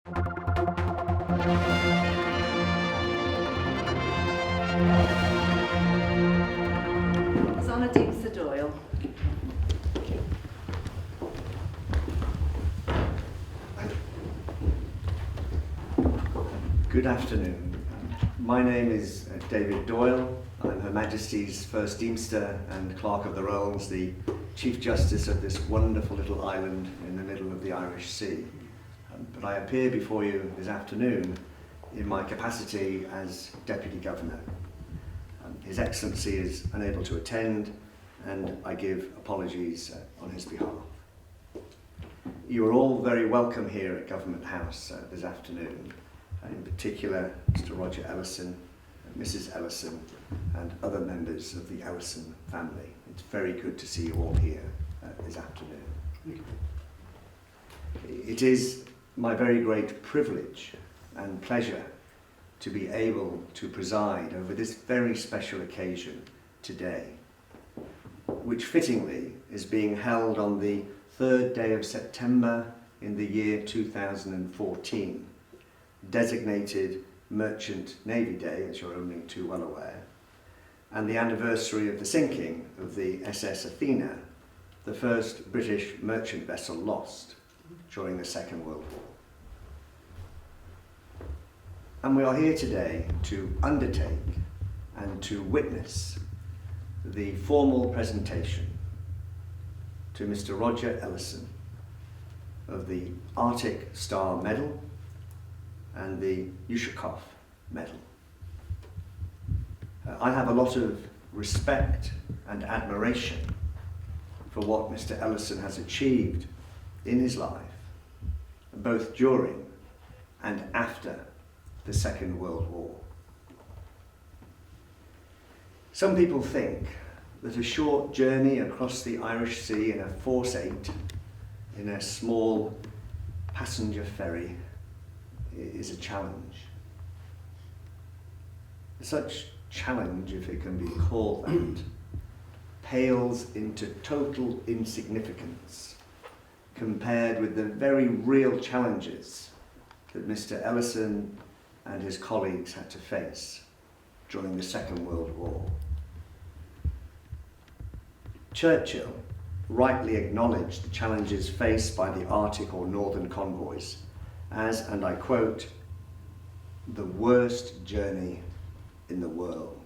It's on a Deemster Doyle. Good afternoon. My name is David Doyle. I'm Her Majesty's First Deemster and Clerk of the Rolls, the Chief Justice of this wonderful little island in the middle of the Irish Sea. But I appear before you this afternoon in my capacity as Deputy Governor. His Excellency is unable to attend, and I give apologies on his behalf. You are all very welcome here at Government House this afternoon, in particular Mr. Roger Ellison, Mrs. Ellison, and other members of the Ellison family. It's very good to see you all here this afternoon. It is my very great privilege and pleasure to be able to preside over this very special occasion today, which fittingly is being held on the 3rd day of September in the year 2014, designated Merchant Navy Day, as you're only too well aware, and the anniversary of the sinking of the SS Athena, the first British merchant vessel lost during the Second World War. And we are here today to undertake and to witness the formal presentation to Mr. Roger Ellison of the Arctic Star Medal and the Ushakov Medal. I have a lot of respect and admiration for what Mr. Ellison has achieved in his life, both during and after the Second World War. Some people think that a short journey across the Irish Sea in a Force 8 in a small passenger ferry is a challenge. Such challenge, if it can be called that, pales into total insignificance compared with the very real challenges that Mr. Ellison and his colleagues had to face during the Second World War. Churchill rightly acknowledged the challenges faced by the Arctic or Northern convoys as, and I quote, "the worst journey in the world."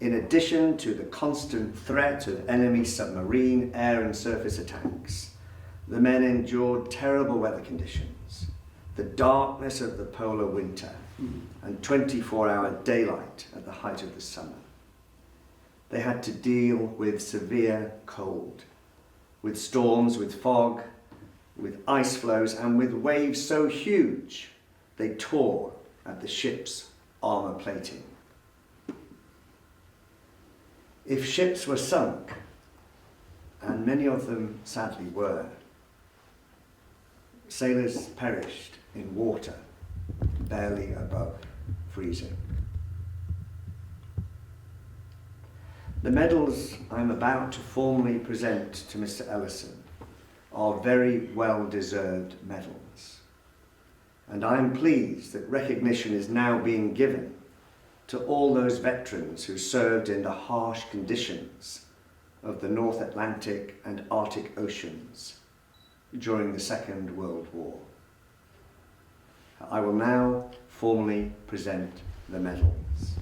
In addition to the constant threat of enemy submarine, air and surface attacks, the men endured terrible weather conditions, the darkness of the polar winter, and 24-hour daylight at the height of the summer. They had to deal with severe cold, with storms, with fog, with ice flows, and with waves so huge they tore at the ship's armour plating. If ships were sunk, and many of them sadly were, sailors perished in water barely above freezing. The medals I'm about to formally present to Mr. Ellison are very well-deserved medals, and I am pleased that recognition is now being given to all those veterans who served in the harsh conditions of the North Atlantic and Arctic Oceans during the Second World War. I will now formally present the medals.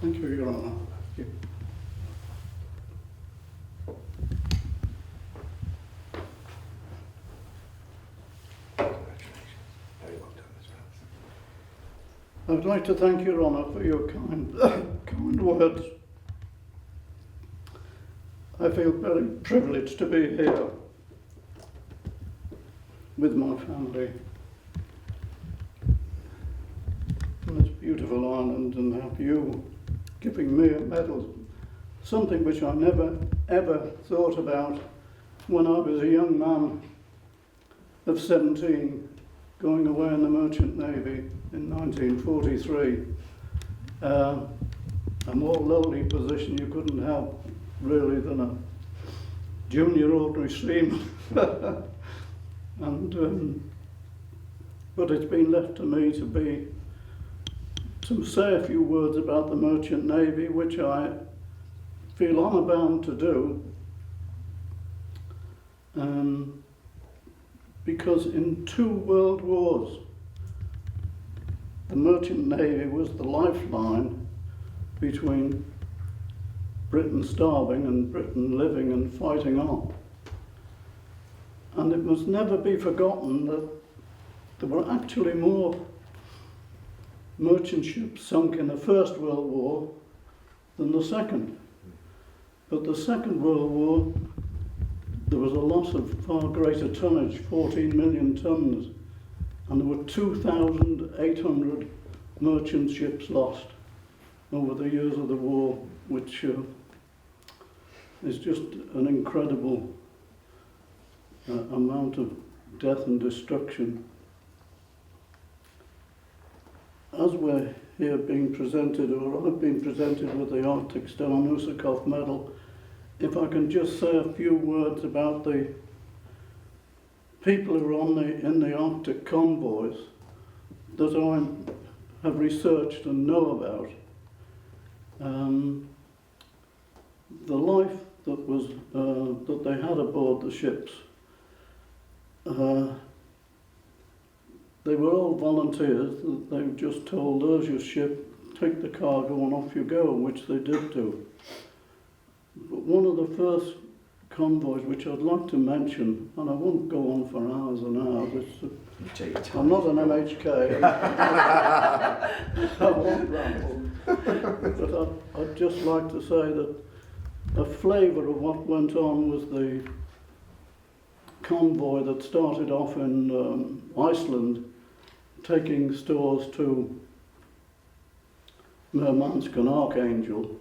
Thank you, Your Honour. Thank you. I would like to thank Your Honour for your kind words. I feel very privileged to be here with my family on this beautiful island and have you giving me a medal, something which I never ever thought about when I was a young man of 17 going away in the Merchant Navy in 1943. a more lowly position you couldn't have really than a junior ordinary seaman. And but it's been left to me to say a few words about the Merchant Navy, which I feel honour bound to do, because in 2 world wars the Merchant Navy was the lifeline between Britain starving and Britain living and fighting on. And it must never be forgotten that there were actually more merchant ships sunk in the First World War than the Second. But the Second World War, there was a loss of far greater tonnage, 14 million tons, and there were 2,800 merchant ships lost over the years of the war, which is just an incredible amount of death and destruction. As we're here being presented, or I've been presented with the Arctic Star Ushakov medal, if I can just say a few words about the people who are in the Arctic convoys that I have researched and know about. The life that was that they had aboard the ships. They were all volunteers. They were just told, there's your ship, take the cargo and off you go, which they did do. But one of the first convoys, which I'd like to mention, and I won't go on for hours and hours, I'm not an MHK, I won't ramble, but I'd just like to say that a flavour of what went on was the convoy that started off in Iceland, taking stores to Murmansk and Archangel,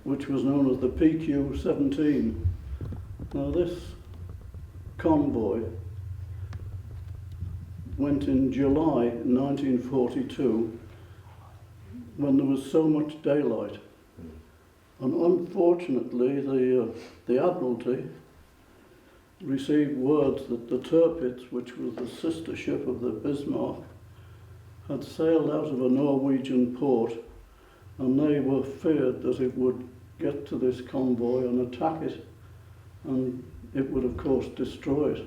which was known as the PQ-17. Now this convoy went in July 1942, when there was so much daylight. And unfortunately the Admiralty received words that the Tirpitz, which was the sister ship of the Bismarck, had sailed out of a Norwegian port, and they were feared that it would get to this convoy and attack it, and it would of course destroy it.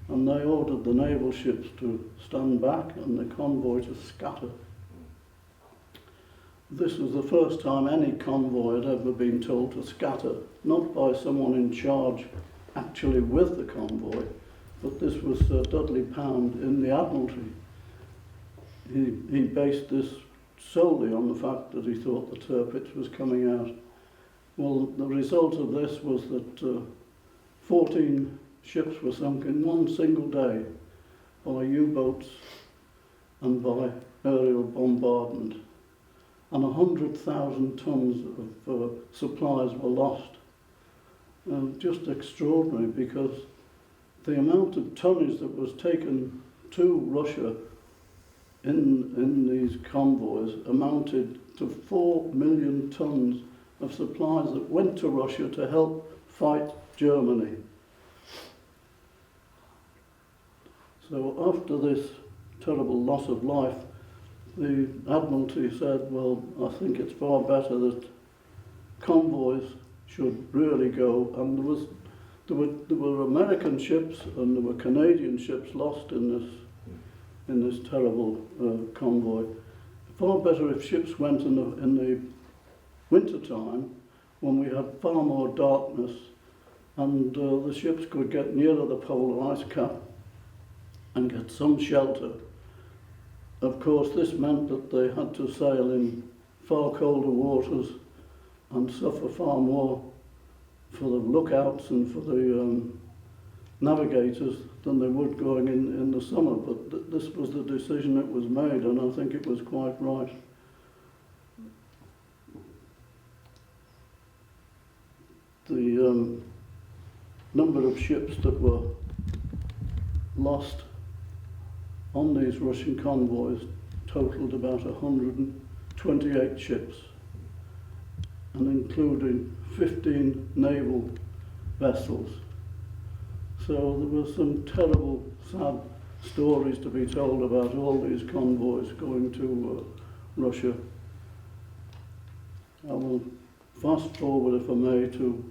And they ordered the naval ships to stand back and the convoy to scatter. This was the first time any convoy had ever been told to scatter, not by someone in charge actually with the convoy, but this was Sir Dudley Pound in the Admiralty. He based this solely on the fact that he thought the Tirpitz was coming out. Well, the result of this was that 14 ships were sunk in one single day by U-boats and by aerial bombardment, and 100,000 tons of supplies were lost. Just extraordinary, because the amount of tonnage that was taken to Russia in these convoys amounted to 4 million tons of supplies that went to Russia to help fight Germany. So after this terrible loss of life, the Admiralty said, well, I think it's far better that convoys should really go, and there were American ships and there were Canadian ships lost in this terrible convoy. Far better if ships went in the winter time, when we had far more darkness, and the ships could get nearer the polar ice cap and get some shelter. Of course, this meant that they had to sail in far colder waters and suffer far more for the lookouts and for the navigators than they would going in the summer. But this was the decision that was made, and I think it was quite right. The number of ships that were lost on these Russian convoys totaled about 128 ships. and including 15 naval vessels. So there were some terrible, sad stories to be told about all these convoys going to Russia. I will fast forward, if I may, to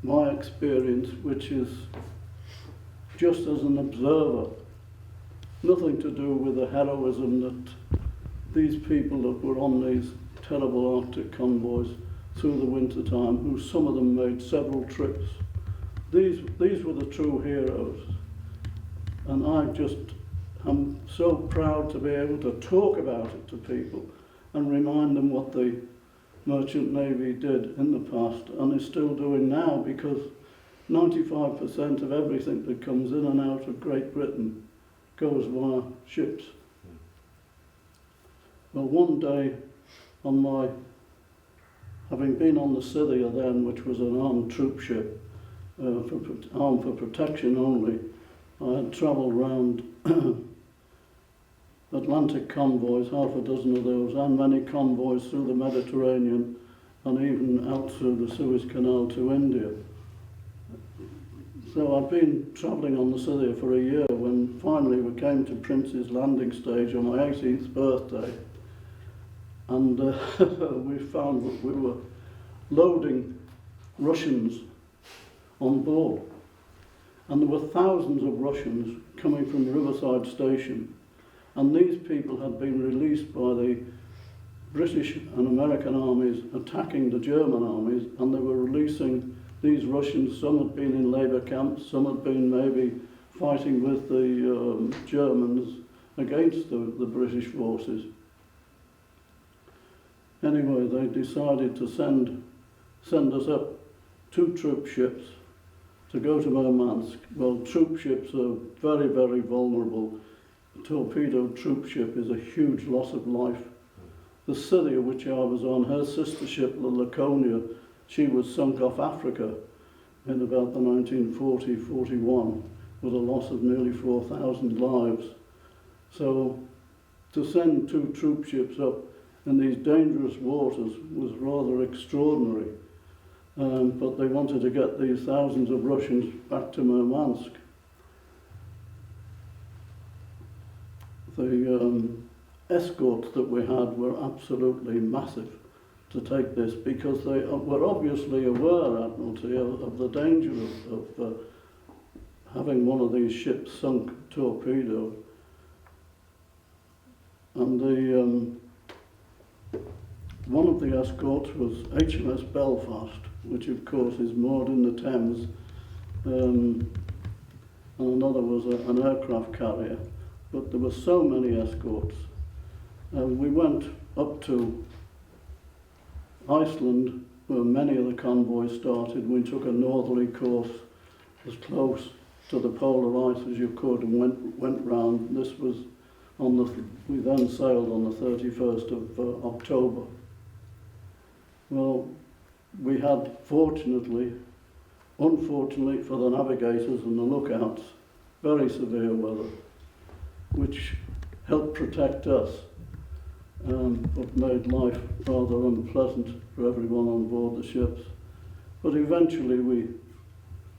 my experience, which is just as an observer, nothing to do with the heroism that these people that were on these terrible Arctic convoys through the winter time, who some of them made several trips. These were the true heroes. And I'm so proud to be able to talk about it to people and remind them what the Merchant Navy did in the past and is still doing now, because 95% of everything that comes in and out of Great Britain goes via ships. Well, one day, having been on the Scythia then, which was an armed troop ship, armed for protection only, I had travelled round Atlantic convoys, half a dozen of those, and many convoys through the Mediterranean and even out through the Suez Canal to India. So I'd been travelling on the Scythia for a year when finally we came to Prince's landing stage on my 18th birthday, and we found that we were loading Russians on board. And there were thousands of Russians coming from Riverside Station, and these people had been released by the British and American armies attacking the German armies, and they were releasing these Russians. Some had been in labour camps, some had been maybe fighting with the Germans against the British forces. Anyway, they decided to send us up 2 troop ships to go to Murmansk. Well, troop ships are very, very vulnerable. A torpedoed troop ship is a huge loss of life. The Scythia, which I was on, her sister ship, the Laconia, she was sunk off Africa in about the 1940-41 with a loss of nearly 4,000 lives. So to send 2 troop ships up in these dangerous waters was rather extraordinary. But they wanted to get these thousands of Russians back to Murmansk. The escorts that we had were absolutely massive to take this, because they were obviously aware, Admiralty, of the danger of having one of these ships sunk, torpedoed. And one of the escorts was HMS Belfast, which of course is moored in the Thames, and another was an aircraft carrier. But there were so many escorts. We went up to Iceland, where many of the convoys started. We took a northerly course as close to the polar ice as you could and went round. This was we then sailed on the 31st of October. Well, we had, unfortunately for the navigators and the lookouts, very severe weather, which helped protect us, but made life rather unpleasant for everyone on board the ships. But eventually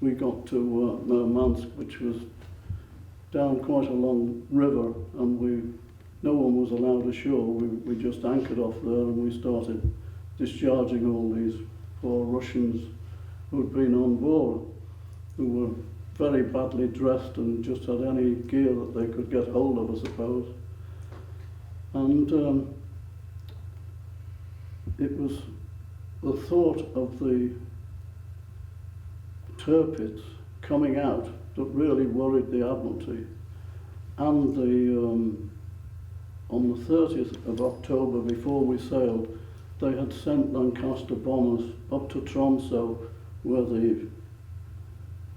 we got to Murmansk, which was down quite a long river, and no one was allowed ashore. We just anchored off there, and we started discharging all these poor Russians who'd been on board, who were very badly dressed and just had any gear that they could get hold of, I suppose. And it was the thought of the Tirpitz coming out that really worried the Admiralty. And on the 30th of October, before we sailed, they had sent Lancaster bombers up to Tromsø, where the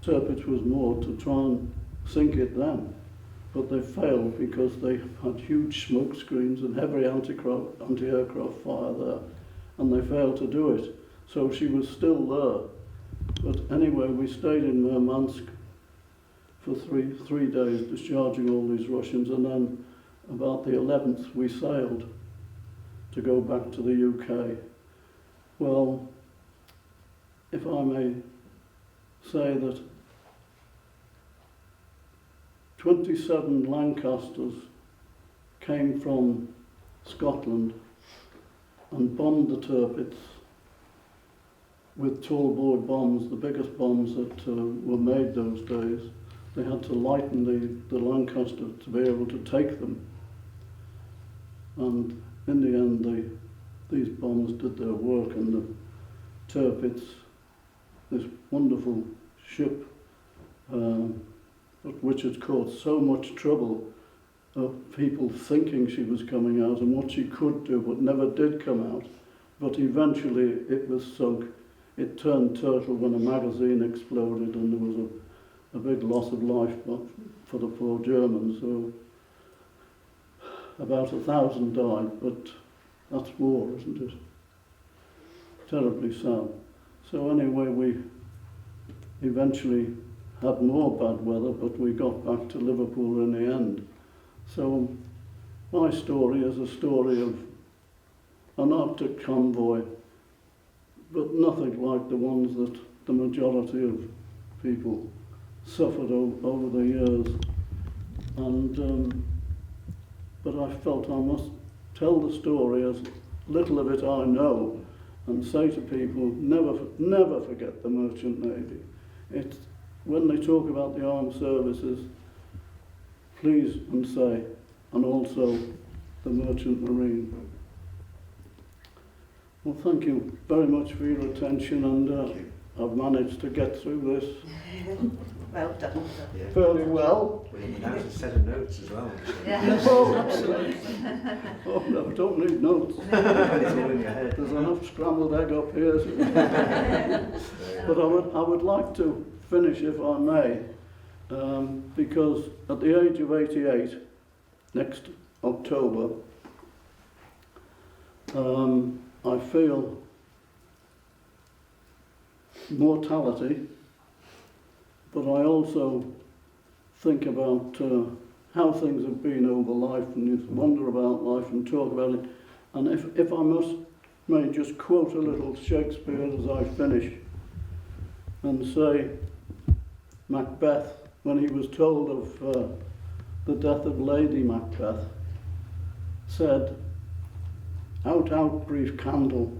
Tirpitz was moored, to try and sink it then. But they failed because they had huge smoke screens and heavy anti-aircraft fire there, and they failed to do it. So she was still there. But anyway, we stayed in Murmansk for three days, discharging all these Russians, and then about the 11th we sailed to go back to the UK. Well, if I may say that 27 Lancasters came from Scotland and bombed the Tirpitz with tall boy bombs, the biggest bombs that were made those days. They had to lighten the Lancaster to be able to take them. And in the end, these bombs did their work, and the Tirpitz, this wonderful ship, which had caused so much trouble of people thinking she was coming out and what she could do, but never did come out. But eventually it was sunk. It turned turtle when a magazine exploded, and there was a big loss of life for the poor Germans. So about 1,000 died, but that's war, isn't it? Terribly sad. So anyway, we eventually had more bad weather, but we got back to Liverpool in the end. So my story is a story of an Arctic convoy, but nothing like the ones that the majority of people suffered over the years. And but I felt I must tell the story as little of it I know, and say to people, never forget the Merchant Navy. It's, when they talk about the armed services, please and say, and also the Merchant Marine. Well, thank you very much for your attention, and I've managed to get through this Well done. Yeah. fairly well. Well, you have a set of notes as well. Yeah. Oh, absolutely. Oh, no, don't need notes. It's all in your head. There's enough scrambled egg up here. But I would like to finish, if I may, because at the age of 88, next October, I feel mortality, but I also think about how things have been over life, and you wonder about life and talk about it. And if I may just quote a little Shakespeare as I finish, and say Macbeth, when he was told of the death of Lady Macbeth, said, "Out, out, brief candle,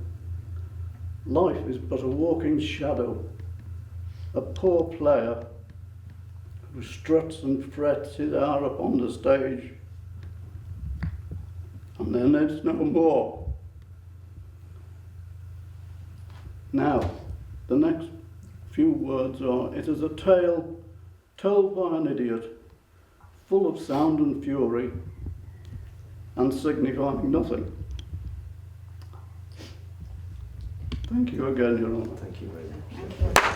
life is but a walking shadow, a poor player who struts and frets his hour upon the stage, and then it's no more." Now, the next few words are, "It is a tale told by an idiot, full of sound and fury, and signifying nothing." Thank you again, Your Honour. Thank you very much. Thank you.